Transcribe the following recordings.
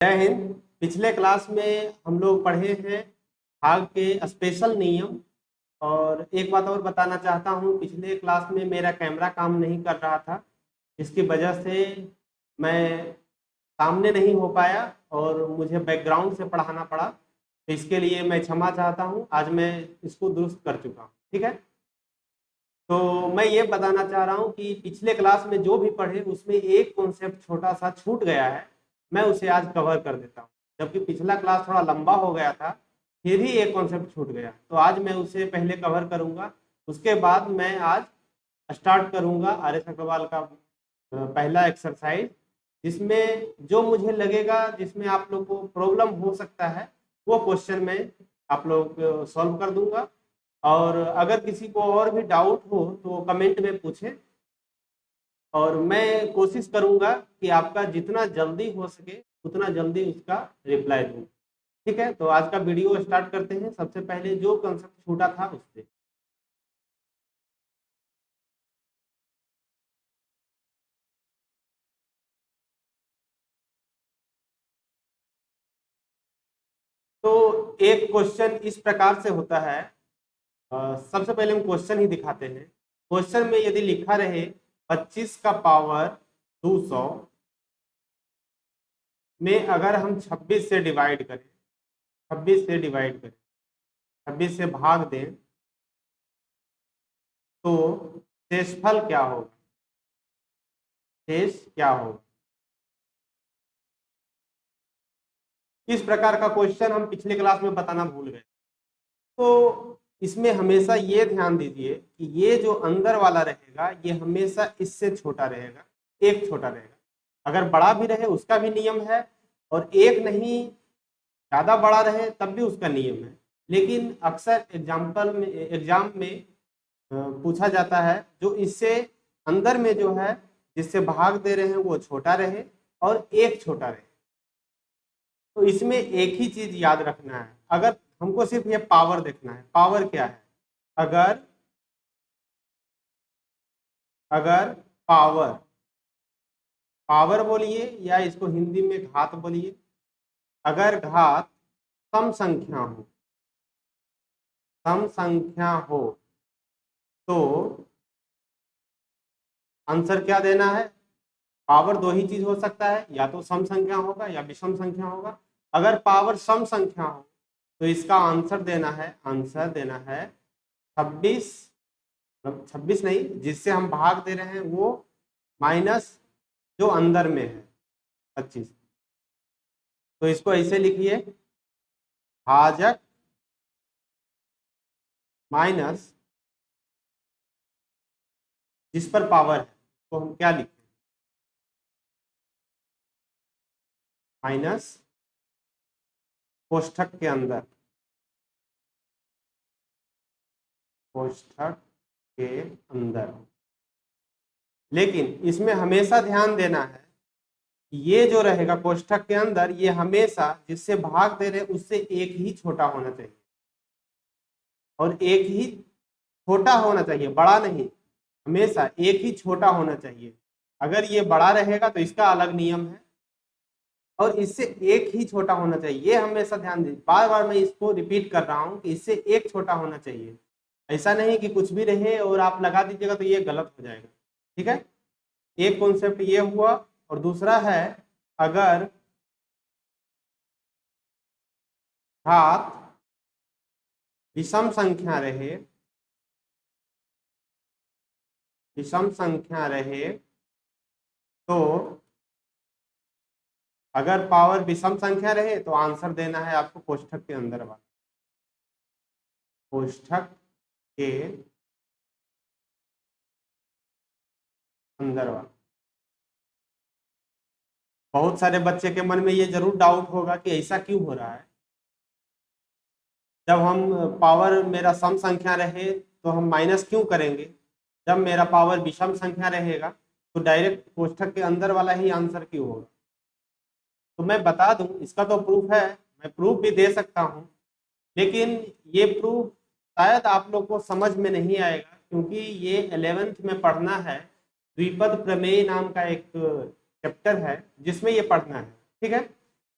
जय हिंद। पिछले क्लास में हम लोग पढ़े हैं भाग के स्पेशल नियम। और एक बात और बताना चाहता हूँ, पिछले क्लास में मेरा कैमरा काम नहीं कर रहा था, इसकी वजह से मैं सामने नहीं हो पाया और मुझे बैकग्राउंड से पढ़ाना पड़ा। तो इसके लिए मैं क्षमा चाहता हूँ। आज मैं इसको दुरुस्त कर चुका हूँ। ठीक है, तो मैं ये बताना चाह रहा हूँ कि पिछले क्लास में जो भी पढ़े उसमें एक कॉन्सेप्ट छोटा सा छूट गया है, मैं उसे आज कवर कर देता हूँ। जबकि पिछला क्लास थोड़ा लंबा हो गया था, फिर भी एक कॉन्सेप्ट छूट गया, तो आज मैं उसे पहले कवर करूँगा। उसके बाद मैं आज स्टार्ट करूँगा आर एस अग्रवाल का पहला एक्सरसाइज, जिसमें जो मुझे लगेगा जिसमें आप लोग को प्रॉब्लम हो सकता है वो क्वेश्चन मैं आप लोग सॉल्व कर दूंगा। और अगर किसी को और भी डाउट हो तो कमेंट में पूछें और मैं कोशिश करूंगा कि आपका जितना जल्दी हो सके उतना जल्दी उसका रिप्लाई दूं। ठीक है, तो आज का वीडियो स्टार्ट करते हैं। सबसे पहले जो कंसेप्ट छूटा था उससे। तो एक क्वेश्चन इस प्रकार से होता है। सबसे पहले हम क्वेश्चन ही दिखाते हैं। क्वेश्चन में यदि लिखा रहे 25 का पावर 200 में अगर हम 26 से डिवाइड करें, 26 से भाग दें तो शेषफल क्या होगा, शेष क्या होगा। इस प्रकार का क्वेश्चन हम पिछले क्लास में बताना भूल गए। तो इसमें हमेशा ये ध्यान दीजिए कि ये जो अंदर वाला रहेगा ये हमेशा इससे छोटा रहेगा, एक छोटा रहेगा। अगर बड़ा भी रहे उसका भी नियम है, और एक नहीं ज़्यादा बड़ा रहे तब भी उसका नियम है। लेकिन अक्सर एग्जाम में पूछा जाता है जो इससे अंदर में जो है जिससे भाग दे रहे हैं वो छोटा रहे और एक छोटा रहे। तो इसमें एक ही चीज याद रखना है, अगर हमको सिर्फ ये पावर देखना है। पावर क्या है? अगर अगर पावर पावर बोलिए या इसको हिंदी में घात बोलिए, अगर घात सम संख्या हो तो आंसर क्या देना है? पावर दो ही चीज हो सकता है, या तो सम संख्या होगा या विषम संख्या होगा। अगर पावर सम संख्या हो तो इसका आंसर देना है 26, मतलब 26 नहीं, जिससे हम भाग दे रहे हैं वो माइनस जो अंदर में है 25। तो इसको ऐसे लिखिए, भाजक माइनस जिस पर पावर है तो हम क्या लिखें? माइनस कोष्ठक के अंदर, कोष्ठक के अंदर। लेकिन इसमें हमेशा ध्यान देना है, ये जो रहेगा कोष्ठक के अंदर ये हमेशा जिससे भाग दे रहे उससे एक ही छोटा होना चाहिए, और एक ही छोटा होना चाहिए, बड़ा नहीं। हमेशा एक ही छोटा होना चाहिए। अगर ये बड़ा रहेगा तो इसका अलग नियम है, और इससे एक ही छोटा होना चाहिए। ये हमेशा ध्यान दीजिए, बार बार मैं इसको रिपीट कर रहा हूं कि इससे एक छोटा होना चाहिए। ऐसा नहीं कि कुछ भी रहे और आप लगा दीजिएगा तो ये गलत हो जाएगा। ठीक है, एक कॉन्सेप्ट ये हुआ। और दूसरा है, अगर घात विषम संख्या रहे तो अगर पावर विषम संख्या रहे तो आंसर देना है आपको कोष्ठक के अंदर वाला, कोष्ठक के अंदर वाला। बहुत सारे बच्चे के मन में ये जरूर डाउट होगा कि ऐसा क्यों हो रहा है। जब हम पावर मेरा सम संख्या रहे तो हम माइनस क्यों करेंगे? जब मेरा पावर विषम संख्या रहेगा तो डायरेक्ट कोष्ठक के अंदर वाला ही आंसर क्यों होगा? तो मैं बता दूं, इसका तो प्रूफ है, मैं प्रूफ भी दे सकता हूं, लेकिन ये प्रूफ शायद आप लोग को समझ में नहीं आएगा, क्योंकि ये 11th में पढ़ना है। द्विपद प्रमेय नाम का एक चैप्टर है जिसमें ये पढ़ना है। ठीक है,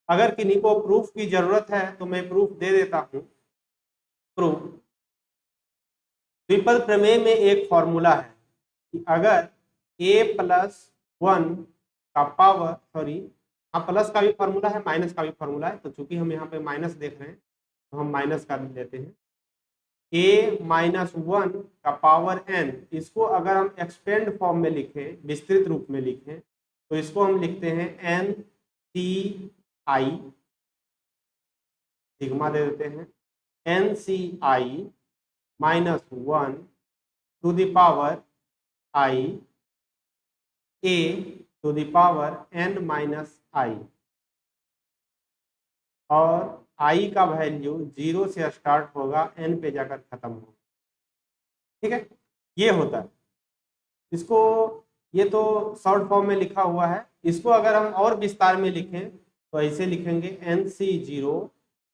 अगर किन्हीं को प्रूफ की जरूरत है तो मैं प्रूफ दे देता हूं। प्रूफ, द्विपद प्रमेय में एक फॉर्मूला है कि अगर a+1 का पावर, सॉरी हाँ प्लस का भी फॉर्मूला है, माइनस का भी फॉर्मूला है, तो चूंकि हम यहाँ पे माइनस देख रहे हैं तो हम माइनस का भी लेते हैं। a-1 का पावर n, इसको अगर हम एक्सपेंड फॉर्म में लिखें, विस्तृत रूप में लिखें, तो इसको हम लिखते हैं NCi, सिग्मा दे देते हैं, NCi -1 to the power i a to the power n-i, और i का वैल्यू 0 से स्टार्ट होगा, n पे जाकर खत्म होगा। ठीक है, ये होता है। इसको, ये तो शॉर्ट फॉर्म में लिखा हुआ है, इसको अगर हम और विस्तार में लिखें तो ऐसे लिखेंगे NC0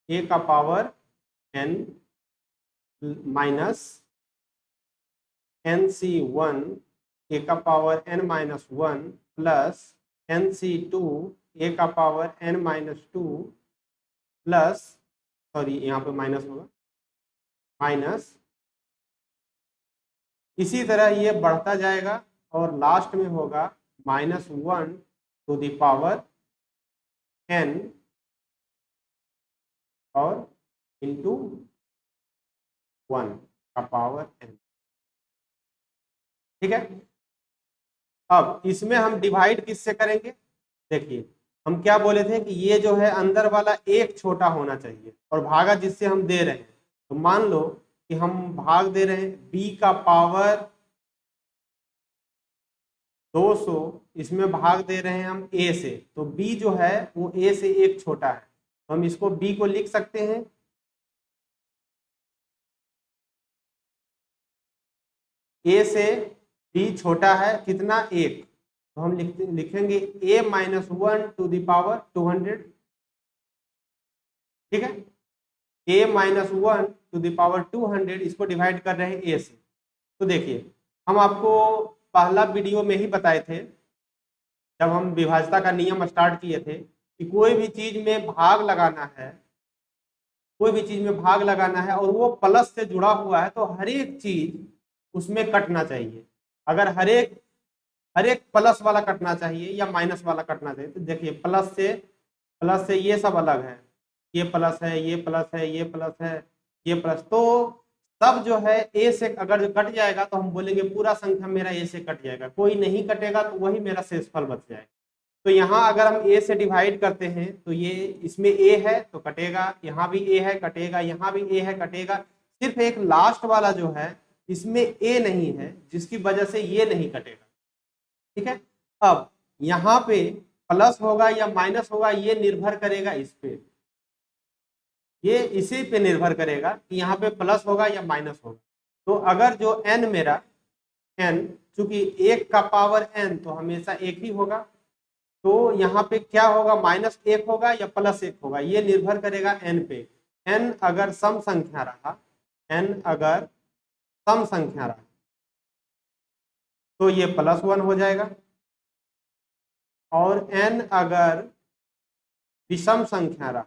a का power n minus NC1 a का power n-1 plus NC2 a का पावर n-2 प्लस, सॉरी यहाँ पे माइनस होगा, माइनस, इसी तरह ये बढ़ता जाएगा और लास्ट में होगा -1 टू द पावर n और इंटू 1 का पावर n। ठीक है, अब इसमें हम डिवाइड किससे करेंगे? देखिए हम क्या बोले थे कि ये जो है अंदर वाला एक छोटा होना चाहिए और भागा जिससे हम दे रहे हैं, तो मान लो कि हम भाग दे रहे हैं b का पावर 200, इसमें भाग दे रहे हैं हम a से, तो b जो है वो a से एक छोटा है, तो हम इसको b को लिख सकते हैं a से b छोटा है कितना, 1, तो हम लिखेंगे a-1 टू द पावर 200। ठीक है, a-1 टू द पावर 200, इसको डिवाइड कर रहे हैं a से। तो देखिए हम आपको पहला वीडियो में ही बताए थे, जब हम विभाज्यता का नियम स्टार्ट किए थे, कि कोई भी चीज में भाग लगाना है, कोई भी चीज में भाग लगाना है और वो प्लस से जुड़ा हुआ है, तो हर एक चीज उसमें कटना चाहिए। अगर हर एक प्लस वाला कटना चाहिए या माइनस वाला कटना चाहिए, तो देखिए प्लस से ये सब अलग है, ये प्लस है, ये प्लस है, ये प्लस है, ये प्लस, तो सब जो है ए से अगर कट जाएगा तो हम बोलेंगे पूरा संख्या मेरा ए से कट जाएगा, कोई नहीं कटेगा तो वही मेरा शेषफल बच जाएगा। तो यहाँ अगर हम ए से डिवाइड करते हैं तो ये इसमें ए है तो कटेगा, यहाँ भी ए है कटेगा, यहाँ भी ए है कटेगा, सिर्फ एक लास्ट वाला जो है इसमें ए नहीं है, जिसकी वजह से ये नहीं कटेगा। ठीक है, अब यहाँ पे प्लस होगा या माइनस होगा ये निर्भर करेगा इस पे, ये इसी पे निर्भर करेगा कि यहाँ पे प्लस होगा या माइनस होगा। तो अगर जो n मेरा n, चूंकि 1 का पावर n तो हमेशा एक ही होगा, तो यहाँ पे क्या होगा, -1 होगा या +1 होगा, ये निर्भर करेगा n पे। n अगर सम संख्या रहा, n अगर सम संख्या रहा तो ये +1 हो जाएगा, और n अगर विषम संख्या रहा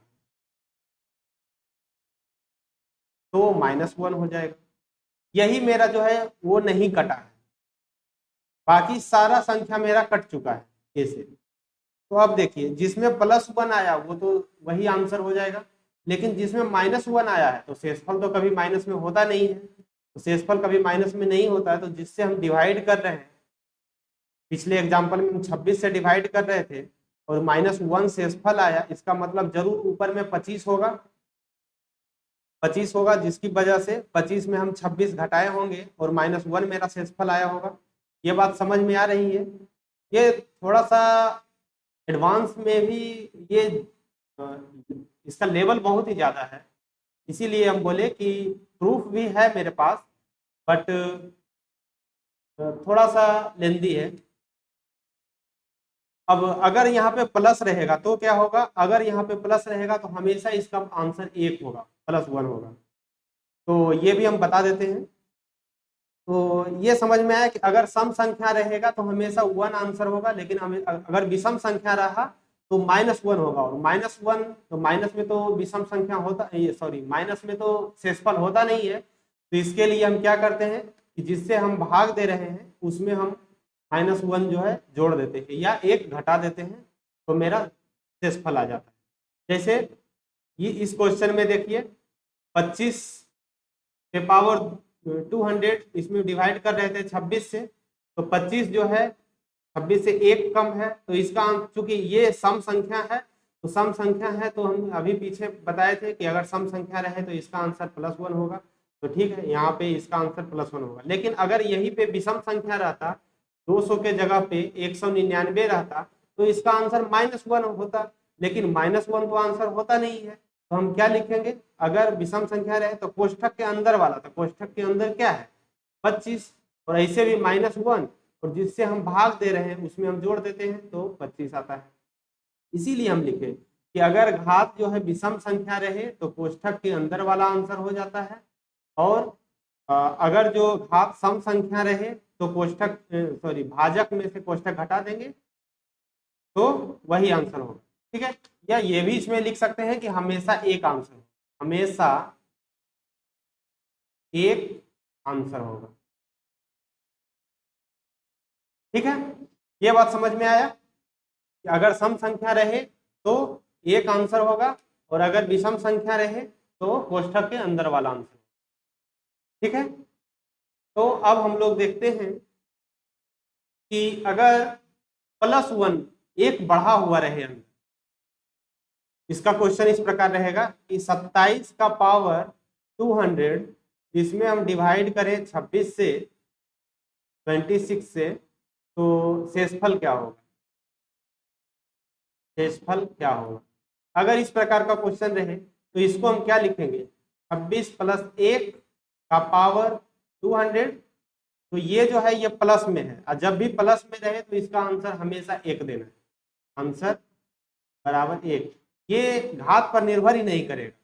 तो -1 हो जाएगा। यही मेरा जो है वो नहीं कटा है, बाकी सारा संख्या मेरा कट चुका है ए से। तो अब देखिए जिसमें +1 आया वो तो वही आंसर हो जाएगा, लेकिन जिसमें -1 आया है तो शेषफल तो कभी माइनस में होता नहीं है, तो शेषफल कभी माइनस में नहीं होता है, तो जिससे हम डिवाइड कर रहे हैं, पिछले एग्जाम्पल में हम 26 से डिवाइड कर रहे थे और -1 शेषफल आया, इसका मतलब जरूर ऊपर में 25 होगा, 25 होगा, जिसकी वजह से 25 में हम 26 घटाए होंगे और -1 मेरा शेषफल आया होगा। ये बात समझ में आ रही है? ये थोड़ा सा एडवांस में भी ये इसका लेवल बहुत ही ज़्यादा है, इसीलिए हम बोले कि प्रूफ भी है मेरे पास, बट थोड़ा सा लेंदी है। अब अगर यहाँ पे प्लस रहेगा तो क्या होगा, अगर यहाँ पे प्लस रहेगा तो हमेशा इसका आंसर 1 होगा, +1 होगा, तो ये भी हम बता देते हैं। तो ये समझ में आया कि अगर सम संख्या रहेगा तो हमेशा 1 आंसर होगा, लेकिन अगर विषम संख्या रहा तो -1 होगा, और -1 तो माइनस में तो विषम संख्या होता, ये सॉरी माइनस में तो शेषफल होता नहीं है। तो इसके लिए हम क्या करते हैं कि जिससे हम भाग दे रहे हैं उसमें हम -1 जो है जोड़ देते हैं या 1 घटा देते हैं, तो मेरा शेषफल आ जाता है। जैसे ये इस क्वेश्चन में देखिए 25 के पावर 200 इसमें डिवाइड कर रहे थे 26 से, तो 25 जो है 26 से 1 कम है, तो इसका चूंकि ये सम संख्या है, तो सम संख्या है तो हम अभी पीछे बताए थे कि अगर सम संख्या रहे तो इसका आंसर +1 होगा। तो ठीक है, यहाँ पे इसका आंसर +1 होगा। लेकिन अगर यहीं पे विषम संख्या रहता, 200 के जगह पे 199 रहता, तो इसका आंसर -1 होता। लेकिन -1 तो आंसर होता नहीं है, तो हम क्या लिखेंगे, अगर विषम संख्या रहे तो कोष्ठक के अंदर वाला, तो कोष्ठक के अंदर क्या है 25, और ऐसे भी -1, और जिससे हम भाग दे रहे हैं उसमें हम जोड़ देते हैं तो 25 आता है। इसीलिए हम लिखे कि अगर घात जो है विषम संख्या रहे तो कोष्ठक के अंदर वाला आंसर हो जाता है, और अगर जो घात सम संख्या रहे तो कोष्ठक सॉरी भाजक में से कोष्ठक घटा देंगे तो वही आंसर होगा। ठीक है, या ये भी इसमें लिख सकते हैं कि हमेशा एक आंसर, हमेशा एक आंसर होगा। ठीक है, ये बात समझ में आया कि अगर सम संख्या रहे तो एक आंसर होगा, और अगर विषम संख्या रहे तो कोष्ठक के अंदर वाला आंसर। ठीक है, तो अब हम लोग देखते हैं कि अगर +1 एक बढ़ा हुआ रहे अंदर, इसका क्वेश्चन इस प्रकार रहेगा कि 27 का पावर 200 इसमें हम डिवाइड करें 26 से 26 से, तो शेषफल क्या होगा, शेषफल क्या होगा। अगर इस प्रकार का क्वेश्चन रहे तो इसको हम क्या लिखेंगे, 26 + 1 का पावर 200, तो ये जो है ये प्लस में है, और जब भी प्लस में रहे तो इसका आंसर हमेशा 1 देना है, आंसर बराबर 1। ये घात पर निर्भर ही नहीं करेगा,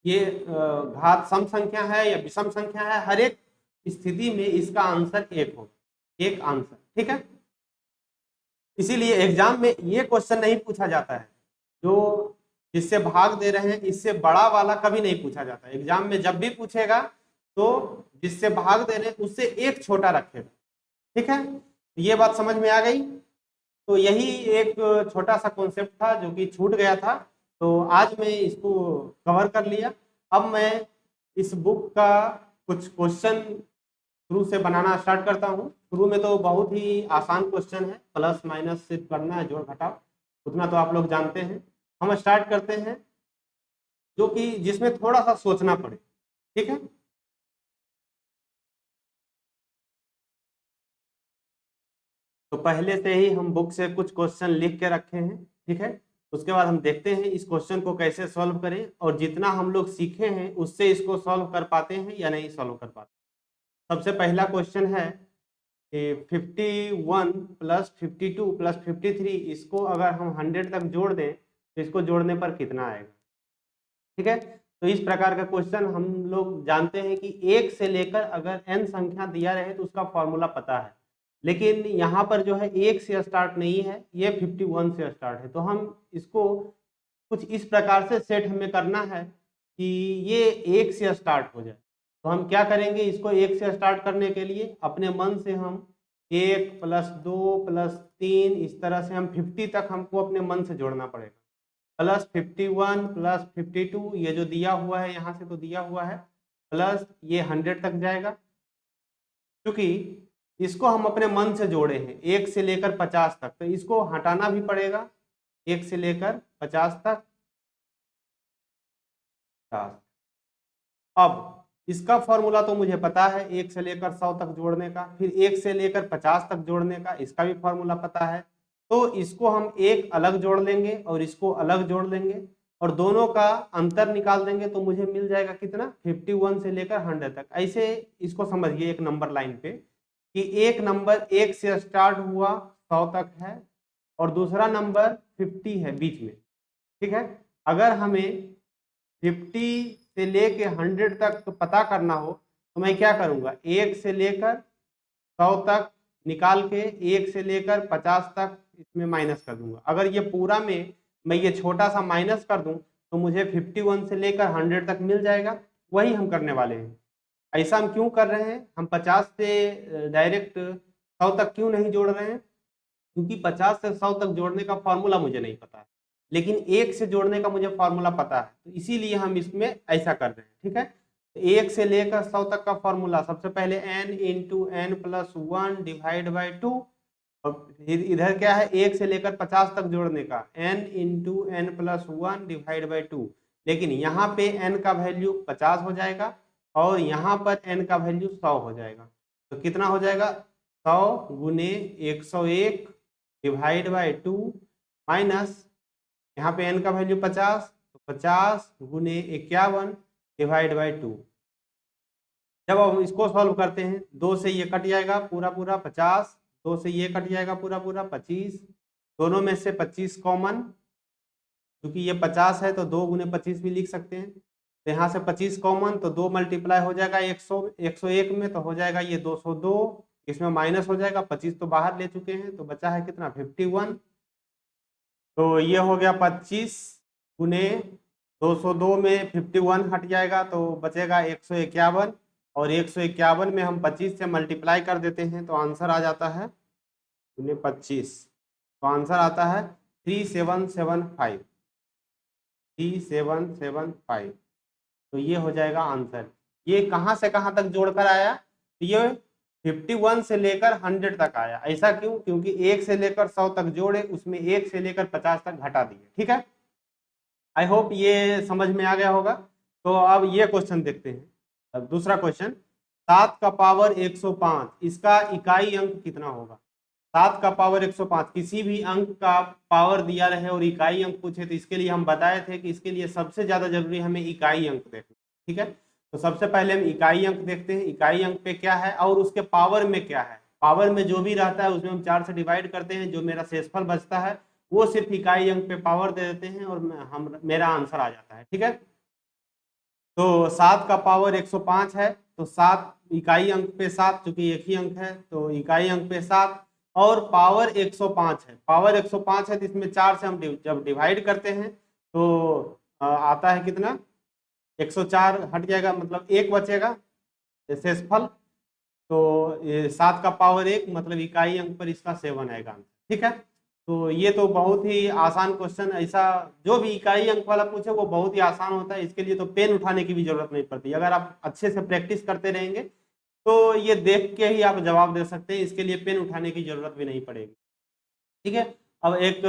ये घात सम संख्या है या विषम संख्या है, हर एक स्थिति में इसका आंसर 1 होगा, एक आंसर। ठीक है, इसीलिए एग्जाम में ये क्वेश्चन नहीं पूछा जाता है, जो जिससे भाग दे रहे हैं इससे बड़ा वाला कभी नहीं पूछा जाता। एग्जाम में जब भी पूछेगा तो जिससे भाग दे रहे हैं उससे एक छोटा रखेगा। ठीक है, ये बात समझ में आ गई। तो यही एक छोटा सा कॉन्सेप्ट था जो कि छूट गया था, तो आज मैं इसको कवर कर लिया। अब मैं इस बुक का कुछ क्वेश्चन शुरू से बनाना स्टार्ट करता हूँ। शुरू में तो बहुत ही आसान क्वेश्चन है, प्लस माइनस सिर्फ करना है, जोड़ घटाव, उतना तो आप लोग जानते हैं। हम स्टार्ट करते हैं जो कि जिसमें थोड़ा सा सोचना पड़े। ठीक है, तो पहले से ही हम बुक से कुछ क्वेश्चन लिख के रखे हैं। ठीक है, उसके बाद हम देखते हैं इस क्वेश्चन को कैसे सॉल्व करें, और जितना हम लोग सीखे हैं उससे इसको सॉल्व कर पाते हैं या नहीं सॉल्व कर पाते। सबसे पहला क्वेश्चन है कि 51 + 52 + 53, इसको अगर हम 100 तक जोड़ दें तो इसको जोड़ने पर कितना आएगा। ठीक है, तो इस प्रकार का क्वेश्चन हम लोग जानते हैं कि 1 से लेकर अगर n संख्या दिया रहे तो उसका फॉर्मूला पता है, लेकिन यहाँ पर जो है 1 से स्टार्ट नहीं है, ये 51 से स्टार्ट है। तो हम इसको कुछ इस प्रकार से सेट हमें करना है कि ये 1 से स्टार्ट हो जाए। तो हम क्या करेंगे, इसको 1 से स्टार्ट करने के लिए अपने मन से हम 1 + 2 + 3 इस तरह से हम 50 तक हमको अपने मन से जोड़ना पड़ेगा। +51 + 52 ये जो दिया हुआ है यहाँ से तो दिया हुआ है, प्लस ये 100 तक जाएगा, क्योंकि इसको हम अपने मन से जोड़े हैं 1 से लेकर 50 तक, तो इसको हटाना भी पड़ेगा 1 से लेकर 50 तक। अब इसका फॉर्मूला तो मुझे पता है 1 से लेकर 100 तक जोड़ने का, फिर 1 से लेकर 50 तक जोड़ने का, इसका भी फॉर्मूला पता है। तो इसको हम एक अलग जोड़ लेंगे और इसको अलग जोड़ लेंगे और दोनों का अंतर निकाल देंगे, तो मुझे मिल जाएगा कितना, 51 से लेकर 100 तक। ऐसे इसको समझिए एक नंबर लाइन पे कि एक नंबर 1 से स्टार्ट हुआ 100 तक है और दूसरा नंबर 50 है बीच में। ठीक है, अगर हमें 50 से लेके 100 तक तो पता करना हो तो मैं क्या करूंगा, 1 से लेकर 100 तक निकाल के 1 से लेकर 50 तक इसमें माइनस कर दूंगा। अगर ये पूरा में मैं ये छोटा सा माइनस कर दूं तो मुझे 51 से लेकर 100 तक मिल जाएगा। वही हम करने वाले हैं। ऐसा हम क्यों कर रहे हैं, हम 50 से डायरेक्ट 100 तक क्यों नहीं जोड़ रहे हैं, क्योंकि 50 से 100 तक जोड़ने का फॉर्मूला मुझे नहीं पता है, लेकिन 1 से जोड़ने का मुझे फॉर्मूला पता है, तो इसीलिए हम इसमें ऐसा कर रहे हैं। ठीक है, तो 1 से लेकर 100 तक का फॉर्मूला सबसे पहले n into n plus 1 divide by 2, और फिर इधर क्या है 1 से लेकर 50 तक जोड़ने का n into n plus 1 divide by 2, लेकिन यहाँ पे n का वैल्यू 50 हो जाएगा और यहाँ पर n का वैल्यू 100 हो जाएगा। तो कितना हो जाएगा 100 गुने 101 डिवाइड बाई 2 माइनस यहाँ पे n का वैल्यू 50, तो 50 गुने 51 डिवाइड बाई 2। जब हम इसको सॉल्व करते हैं 2 से ये कट जाएगा पूरा पूरा 50, 2 से ये कट जाएगा पूरा पूरा 25, दोनों में से 25 कॉमन, क्योंकि ये 50 है तो 2 गुने 25 भी लिख सकते हैं। तो यहाँ से 25 कॉमन, तो 2 मल्टीप्लाई हो जाएगा 101 में, तो हो जाएगा ये 202, इसमें माइनस हो जाएगा, 25 तो बाहर ले चुके हैं, तो बचा है कितना 51। तो ये हो गया 25 गुने 202 में 51 हट जाएगा तो बचेगा 151, और 151 में हम 25 से मल्टीप्लाई कर देते हैं तो आंसर आ जाता है गुने 25, तो आंसर आता है 3775, 3775। तो ये हो जाएगा आंसर। ये कहाँ से कहाँ तक जोड़कर आया, तो ये 51 से लेकर 100 तक आया। ऐसा क्यों, क्योंकि 1 से लेकर 100 तक जोड़े, उसमें 1 से लेकर 50 तक घटा दिए। ठीक है, आई होप ये समझ में आ गया होगा। तो अब ये क्वेश्चन देखते हैं। अब दूसरा क्वेश्चन, 7 का पावर 105, इसका इकाई अंक कितना होगा। 7 का पावर 105, किसी भी अंक का पावर दिया रहे और इकाई अंक पूछे तो इसके लिए हम बताए थे कि इसके लिए सबसे ज्यादा जरूरी हमें इकाई अंक देखना। ठीक है, तो सबसे पहले हम इकाई अंक देखते हैं, इकाई अंक पे क्या है और उसके पावर में क्या है। पावर में जो भी रहता है उसमें हम 4 से डिवाइड करते हैं, जो मेरा शेषफल बचता है वो सिर्फ इकाई अंक पे पावर दे देते हैं और मेरा आंसर आ जाता है। ठीक है, तो 7 का पावर 105 है, तो 7 इकाई अंक पे 7, चूंकि एक ही अंक है तो इकाई अंक पे 7, और पावर 105 है। पावर 105 है तो इसमें 4 से हम जब डिवाइड करते हैं तो आता है कितना 104 हट जाएगा, मतलब 1 बचेगा शेषफल। तो ये 7 का पावर 1 मतलब इकाई अंक पर इसका 7 आएगा आंसर। ठीक है, तो ये तो बहुत ही आसान क्वेश्चन, ऐसा जो भी इकाई अंक वाला पूछे वो बहुत ही आसान होता है। इसके लिए तो पेन उठाने की भी जरूरत नहीं पड़ती, अगर आप अच्छे से प्रैक्टिस करते रहेंगे तो ये देख के ही आप जवाब दे सकते हैं, इसके लिए पेन उठाने की जरूरत भी नहीं पड़ेगी। ठीक है, अब एक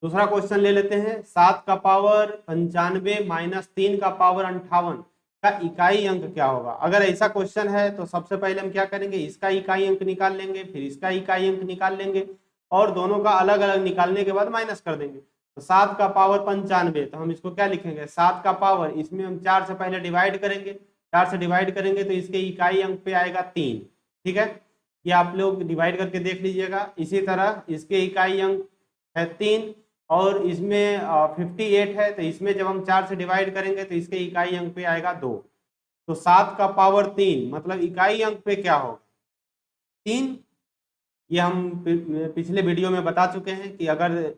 दूसरा क्वेश्चन ले लेते हैं। 7 का पावर 95 माइनस 3 का पावर 58 का इकाई अंक क्या होगा। अगर ऐसा क्वेश्चन है तो सबसे पहले हम क्या करेंगे, इसका इकाई अंक निकाल लेंगे, फिर इसका इकाई अंक निकाल लेंगे और दोनों का अलग अलग निकालने के बाद माइनस कर देंगे। तो 7 का पावर 95, तो हम इसको क्या लिखेंगे 7 का पावर, इसमें हम 4 से पहले डिवाइड करेंगे, 4 से डिवाइड करेंगे तो इसके इकाई अंक पे आएगा 3। ठीक है, ये आप लोग डिवाइड करके देख लीजिएगा। इसी तरह इसके इकाई अंक है 3 और इसमें 58 है, तो इसमें जब हम 4 से डिवाइड करेंगे तो इसके इकाई अंक पे आएगा 2। तो 7 का पावर 3 मतलब इकाई अंक पे क्या होगा 3। ये हम पिछले वीडियो में बता चुके हैं कि अगर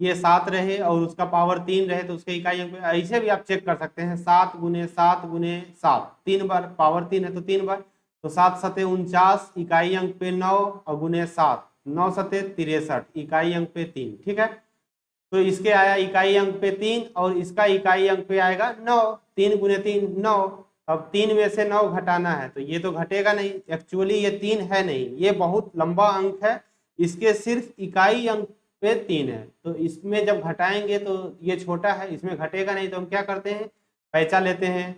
ये 7 रहे और उसका पावर 3 रहे तो उसके इकाई अंक पे, ऐसे भी आप चेक कर सकते हैं 7 गुने 7 गुने 7, 3 बार पावर 3 है तो 3 बार, तो 7 सते 49, इकाई अंक पे 9 और गुने 7, 9 सते 63, इकाई अंक पे 3। ठीक है, तो इसके आया इकाई अंक पे 3 और इसका इकाई अंक पे आएगा 9, 3 गुने 3 9। अब 3 में से 9 घटाना है तो ये तो घटेगा नहीं, एक्चुअली ये 3 है नहीं, ये बहुत लंबा अंक है, इसके सिर्फ इकाई अंक पे 3 है, तो इसमें जब घटाएंगे तो ये छोटा है, इसमें घटेगा नहीं, तो हम क्या करते हैं पैंचा लेते हैं,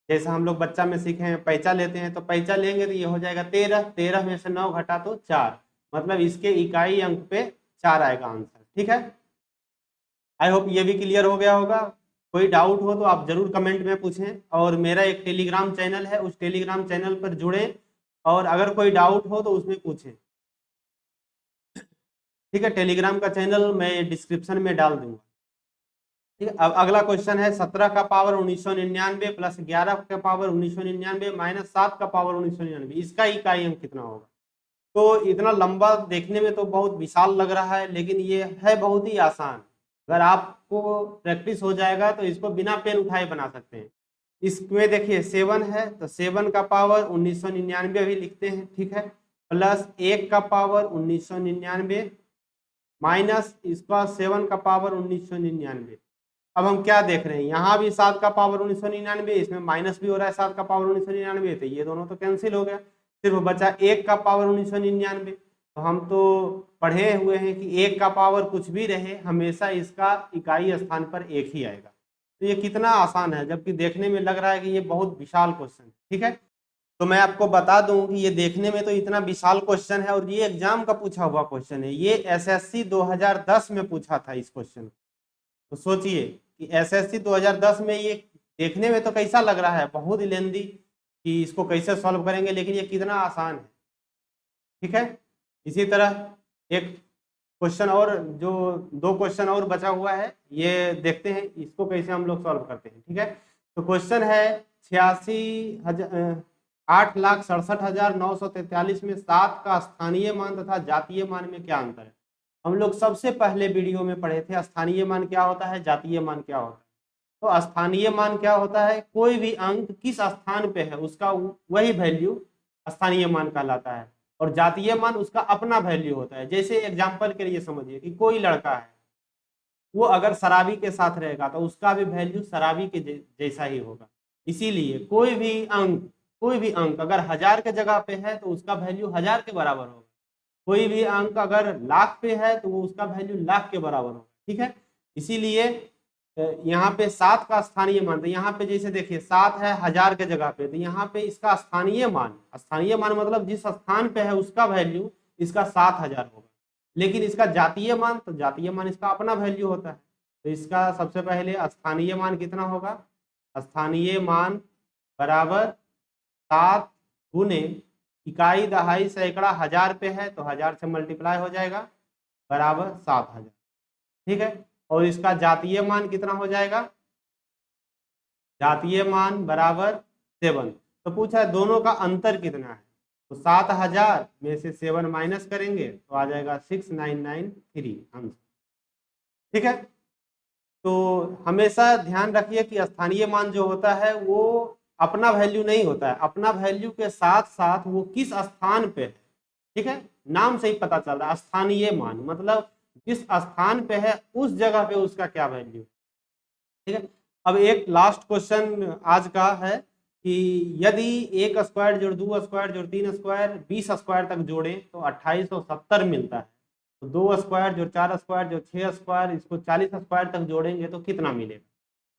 जैसा हम लोग बच्चा में सीखे हैं पैंचा लेते हैं, तो पैंचा लेंगे तो ये हो जाएगा 13, 13 में से 9 घटा तो 4, मतलब इसके इकाई अंक पे 4 आएगा आंसर। ठीक है, आई होप ये भी क्लियर हो गया होगा। कोई डाउट हो तो आप जरूर कमेंट में पूछें, और मेरा एक टेलीग्राम चैनल है, उस टेलीग्राम चैनल पर जुड़ें और अगर कोई डाउट हो तो उसमें पूछें। ठीक है, टेलीग्राम का चैनल मैं डिस्क्रिप्शन में डाल दूंगा। ठीक है, अब अगला क्वेश्चन है 17 का पावर 1999 प्लस 11 का पावर 1999 माइनस 7 का पावर 1999, इसका इकाई अंक कितना होगा। तो इतना लंबा देखने में तो बहुत विशाल लग रहा है, लेकिन ये है बहुत ही आसान। अगर आपको प्रैक्टिस हो जाएगा तो इसको बिना पेन उठाए बना सकते हैं। इसमें देखिए 7 है तो 7 का पावर 1999 भी लिखते हैं, ठीक है, प्लस 1 का पावर 1999 माइनस इसका 7 का पावर 1999। अब हम क्या देख रहे हैं, यहाँ भी 7 का पावर 1999, इसमें माइनस भी हो रहा है 7 का पावर 1999, तो ये दोनों तो कैंसिल हो गया, सिर्फ बचा 1 का पावर 1999। तो हम तो पढ़े हुए हैं कि 1 का पावर कुछ भी रहे हमेशा इसका इकाई स्थान पर 1 ही आएगा। तो ये कितना आसान है, जबकि देखने में लग रहा है कि ये बहुत विशाल क्वेश्चन है, ठीक है। तो मैं आपको बता दूं कि ये देखने में तो इतना विशाल क्वेश्चन है और ये एग्जाम का पूछा हुआ क्वेश्चन है, ये एसएससी 2010 में पूछा था इस क्वेश्चन। तो सोचिए कि एसएससी 2010 में ये देखने में तो कैसा लग रहा है, बहुत लेंदी कि इसको कैसे सॉल्व करेंगे, लेकिन ये कितना आसान है, ठीक है। इसी तरह एक क्वेश्चन और, जो 2 क्वेश्चन और बचा हुआ है, ये देखते हैं इसको कैसे हम लोग सॉल्व करते हैं, ठीक है। तो क्वेश्चन है 8,67,943 में 7 का स्थानीय मान तथा जातीय मान में क्या अंतर है। हम लोग सबसे पहले वीडियो में पढ़े थे स्थानीय मान क्या होता है, जातीय मान क्या होता है। तो स्थानीय मान क्या होता है, कोई भी अंक किस स्थान पे है उसका वही वैल्यू स्थानीय मान कहलाता है, और जातीय मान उसका अपना वैल्यू होता है। जैसे एग्जांपल के लिए समझिए कि कोई लड़का है, वो अगर शराबी के साथ रहेगा तो उसका भी वैल्यू शराबी के जैसा ही होगा। इसीलिए कोई भी अंक अगर 1000 के जगह पे है तो उसका वैल्यू 1000 के बराबर होगा, कोई भी अंक अगर लाख पे है तो वो उसका वैल्यू लाख के बराबर होगा, ठीक है। इसीलिए यहाँ पे 7 का स्थानीय मान, तो यहाँ पे जैसे देखिए 7 है 1000 के जगह पे, तो यहाँ पे इसका स्थानीय मान मतलब जिस स्थान पे है उसका वैल्यू इसका 7000 होगा। लेकिन इसका जातीय मान, तो जातीय मान इसका अपना वैल्यू होता है। तो इसका सबसे पहले स्थानीय मान कितना होगा, स्थानीय मान बराबर 7 गुने इकाई दहाई सैकड़ा 1000 पे है तो 1000 से मल्टीप्लाई हो जाएगा बराबर 7000, ठीक है। और इसका जातीय मान कितना हो जाएगा, जातीय मान बराबर 7। तो पूछा है दोनों का अंतर कितना है, तो 7000 में से 7 माइनस करेंगे तो आ जाएगा 6993 आंसर, ठीक है। तो हमेशा ध्यान रखिए कि स्थानीय मान जो होता है वो अपना वैल्यू नहीं होता है, अपना वैल्यू के साथ साथ वो किस स्थान पे है, ठीक है। नाम से ही पता चल रहा है स्थानीय मान मतलब जिस स्थान पे है उस जगह पे उसका क्या वैल्यू, ठीक है। अब एक लास्ट क्वेश्चन आज का है कि यदि 1 स्क्वायर जोड़ 2 स्क्वायर जोड़ 3 स्क्वायर 20 स्क्वायर तक जोड़े तो 2870 मिलता है, तो 2 स्क्वायर जोड़ 4 स्क्वायर जोड़ 6 स्क्वायर इसको 40 स्क्वायर तक जोड़ेंगे तो कितना मिलेगा।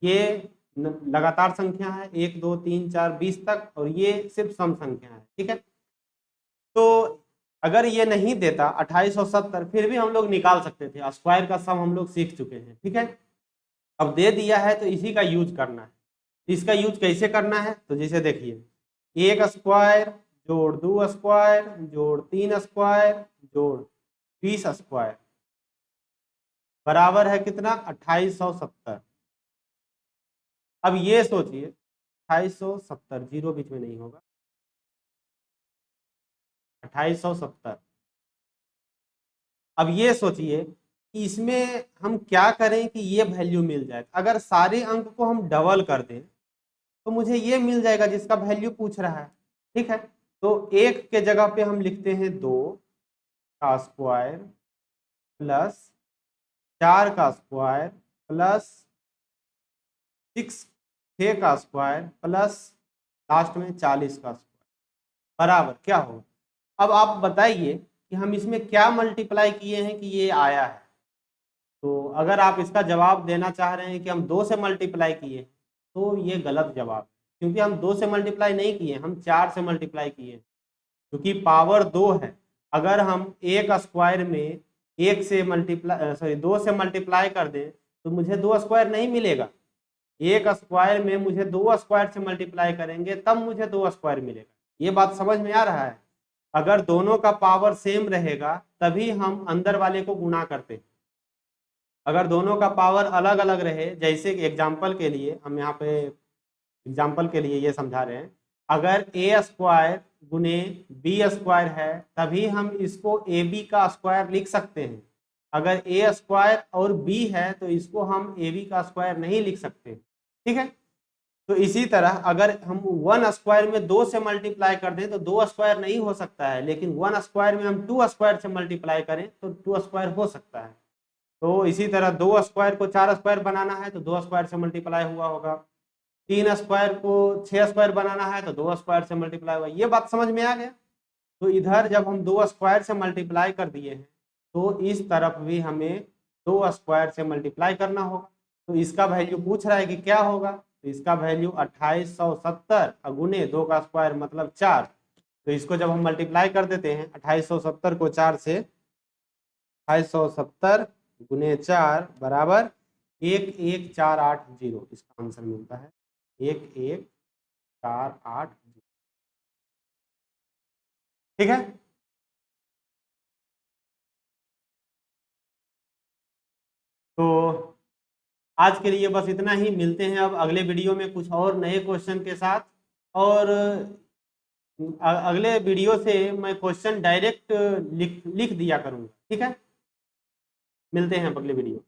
ये लगातार संख्या है 1 2 3 4 20 तक, और ये सिर्फ सम संख्या है, ठीक है। तो अगर ये नहीं देता 2870 फिर भी हम लोग निकाल सकते थे, स्क्वायर का सम हम लोग सीख चुके हैं, ठीक है। अब दे दिया है तो इसी का यूज करना है। इसका यूज कैसे करना है, तो जैसे देखिए 1 स्क्वायर जोड़ 2 स्क्वायर जोड़ 3 स्क्वायर जोड़ 20 स्क्वायर बराबर है कितना 2870। अब ये सोचिए 2870 जीरो बीच में नहीं होगा, 2870। अब ये सोचिए कि इसमें हम क्या करें कि ये वैल्यू मिल जाए। अगर सारे अंक को हम डबल कर दें तो मुझे ये मिल जाएगा जिसका वैल्यू पूछ रहा है, ठीक है। तो 1 के जगह पे हम लिखते हैं 2 का स्क्वायर प्लस 4 का स्क्वायर प्लस 6 का स्क्वायर प्लस लास्ट में 40 का स्क्वायर बराबर क्या होगा। अब आप बताइए कि हम इसमें क्या मल्टीप्लाई किए हैं कि ये आया है। तो अगर आप इसका जवाब देना चाह रहे हैं कि हम 2 से मल्टीप्लाई किए तो ये गलत जवाब, क्योंकि हम 2 से मल्टीप्लाई नहीं किए, हम 4 से मल्टीप्लाई किए, क्योंकि पावर 2 है। अगर हम 1 स्क्वायर में 1 से मल्टीप्लाई 2 से मल्टीप्लाई कर दें तो मुझे 2 स्क्वायर नहीं मिलेगा। 1 स्क्वायर में मुझे 2 स्क्वायर से मल्टीप्लाई करेंगे तब मुझे 2 स्क्वायर मिलेगा। ये बात समझ में आ रहा है। अगर दोनों का पावर सेम रहेगा तभी हम अंदर वाले को गुणा करते हैं। अगर दोनों का पावर अलग अलग रहे, जैसे एग्जाम्पल के लिए हम यहाँ पे एग्जाम्पल के लिए ये समझा रहे हैं, अगर ए स्क्वायर गुने बी स्क्वायर है, तभी हम इसको ए बी का स्क्वायर लिख सकते हैं। अगर ए स्क्वायर और बी है तो इसको हम ए बी का स्क्वायर नहीं लिख सकते। ठीक है, तो इसी तरह अगर हम 1 स्क्वायर में 2 से मल्टीप्लाई कर दें तो 2 स्क्वायर नहीं हो सकता है, लेकिन 1 स्क्वायर में हम 2 स्क्वायर से मल्टीप्लाई करें तो 2 स्क्वायर हो सकता है। तो इसी तरह 2 स्क्वायर को 4 स्क्वायर बनाना है तो 2 स्क्वायर से मल्टीप्लाई हुआ होगा। 3 स्क्वायर को 6 स्क्वायर बनाना है तो 2 स्क्वायर से मल्टीप्लाई हुआ। ये बात समझ में आ गया। तो इधर जब हम 2 स्क्वायर से मल्टीप्लाई कर दिए हैं तो इस तरफ भी हमें 2 स्क्वायर से मल्टीप्लाई करना होगा। तो इसका वैल्यू पूछ रहा है कि क्या होगा, तो इसका वैल्यू 2870 गुने 2 का स्क्वायर मतलब 4। तो इसको जब हम मल्टीप्लाई कर देते हैं 2870 को 4 से, 2870 गुने 4 बराबर 11480। इसका आंसर मिलता है 11480। ठीक है, तो आज के लिए बस इतना ही। मिलते हैं अब अगले वीडियो में कुछ और नए क्वेश्चन के साथ। और अगले वीडियो से मैं क्वेश्चन डायरेक्ट लिख दिया करूँगा। ठीक है, मिलते हैं अगले वीडियो।